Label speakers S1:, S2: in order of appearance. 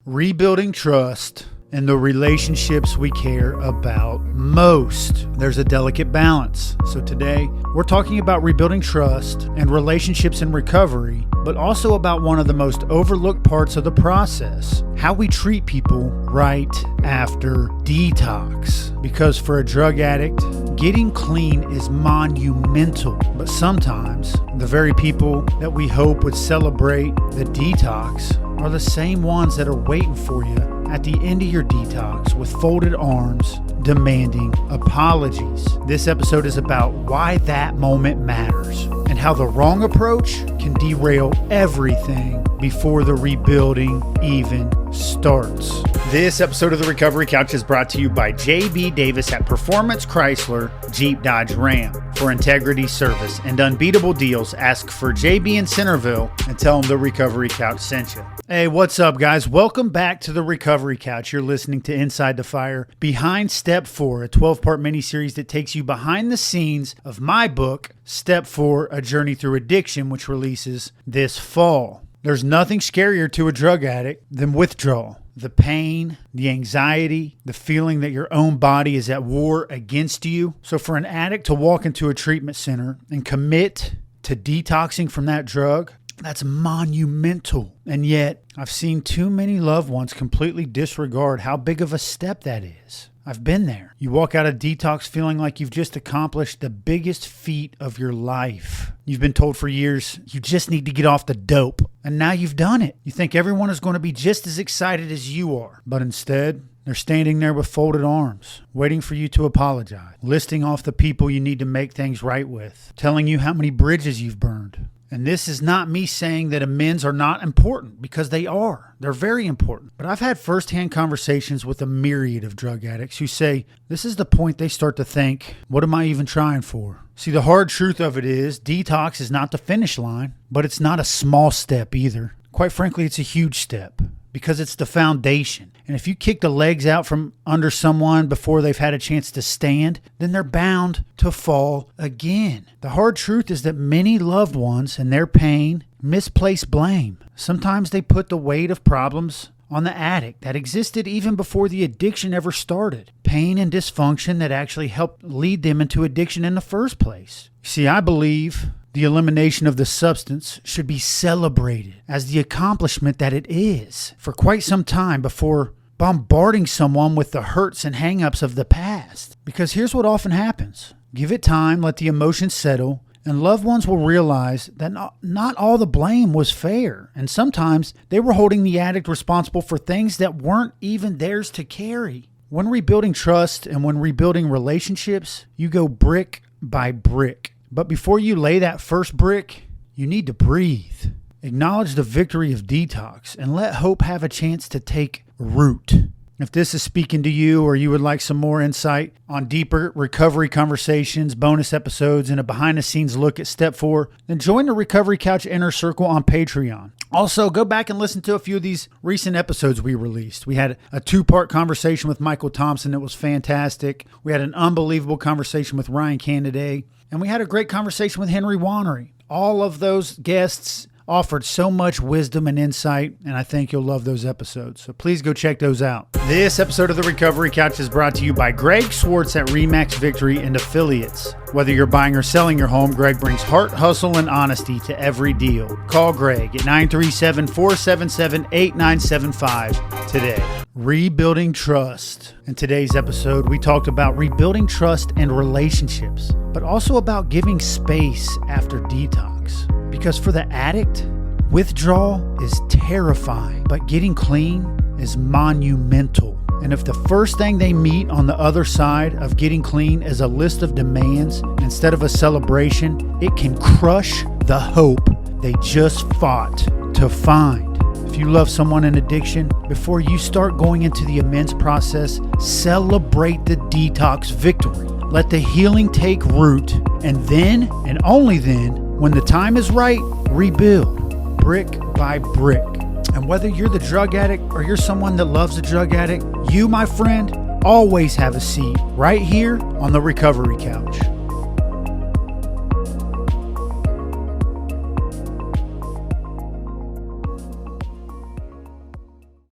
S1: rebuilding trust in the relationships we care about most. There's a delicate balance. So today, we're talking about rebuilding trust and relationships in recovery, but also about one of the most overlooked parts of the process, how we treat people right after detox. Because for a drug addict, getting clean is monumental, but sometimes the very people that we hope would celebrate the detox are the same ones that are waiting for you at the end of your detox with folded arms, demanding apologies. This episode is about why that moment matters and how the wrong approach can derail everything before the rebuilding even starts. This episode of The Recovery Couch is brought to you by J.B. Davis at Performance Chrysler Jeep Dodge Ram. For integrity, service, and unbeatable deals, ask for JB in Centerville and tell them The Recovery Couch sent you. Hey, what's up, guys? Welcome back to The Recovery Couch. You're listening to Inside the Fire, Behind Step 4, a 12-part miniseries that takes you behind the scenes of my book, Step 4, A Journey Through Addiction, which releases this fall. There's nothing scarier to a drug addict than withdrawal. The pain, the anxiety, the feeling that your own body is at war against you. So for an addict to walk into a treatment center and commit to detoxing from that drug, that's monumental. And yet, I've seen too many loved ones completely disregard how big of a step that is. I've been there. You walk out of detox feeling like you've just accomplished the biggest feat of your life. You've been told for years, you just need to get off the dope. And now you've done it. You think everyone is going to be just as excited as you are. But instead, they're standing there with folded arms, waiting for you to apologize, listing off the people you need to make things right with, telling you how many bridges you've burned. And this is not me saying that amends are not important, because they are. They're very important. But I've had firsthand conversations with a myriad of drug addicts who say this is the point they start to think, what am I even trying for? See, the hard truth of it is detox is not the finish line, but it's not a small step either. Quite frankly, it's a huge step because it's the foundation. And if you kick the legs out from under someone before they've had a chance to stand, then they're bound to fall again. The hard truth is that many loved ones and their pain misplace blame. Sometimes they put the weight of problems on the addict that existed even before the addiction ever started. Pain and dysfunction that actually helped lead them into addiction in the first place. See, I believe the elimination of the substance should be celebrated as the accomplishment that it is for quite some time before bombarding someone with the hurts and hang-ups of the past. Because here's what often happens. Give it time, let the emotions settle, and loved ones will realize that not all the blame was fair. And sometimes they were holding the addict responsible for things that weren't even theirs to carry. When rebuilding trust and when rebuilding relationships, you go brick by brick. But before you lay that first brick, you need to breathe. Acknowledge the victory of detox and let hope have a chance to take root. If this is speaking to you or you would like some more insight on deeper recovery conversations, bonus episodes, and a behind-the-scenes look at Step 4, then join the Recovery Couch Inner Circle on Patreon. Also, go back and listen to a few of these recent episodes we released. We had a 2-part conversation with Michael Thompson that was fantastic. We had an unbelievable conversation with Ryan Candiday. And we had a great conversation with Henry Wannery. All of those guests offered so much wisdom and insight, and I think you'll love those episodes. So please go check those out. This episode of The Recovery Couch is brought to you by Greg Swartz at Remax Victory and Affiliates. Whether you're buying or selling your home, Greg brings heart, hustle, and honesty to every deal. Call Greg at 937-477-8975 today. Rebuilding trust. In today's episode, we talked about rebuilding trust and relationships, but also about giving space after detox. Because for the addict, withdrawal is terrifying, but getting clean is monumental. And if the first thing they meet on the other side of getting clean is a list of demands instead of a celebration, it can crush the hope they just fought to find. If you love someone in addiction, before you start going into the amends process, celebrate the detox victory. Let the healing take root, and then, and only then, when the time is right, rebuild brick by brick. And whether you're the drug addict or you're someone that loves a drug addict, you, my friend, always have a seat right here on the Recovery Couch.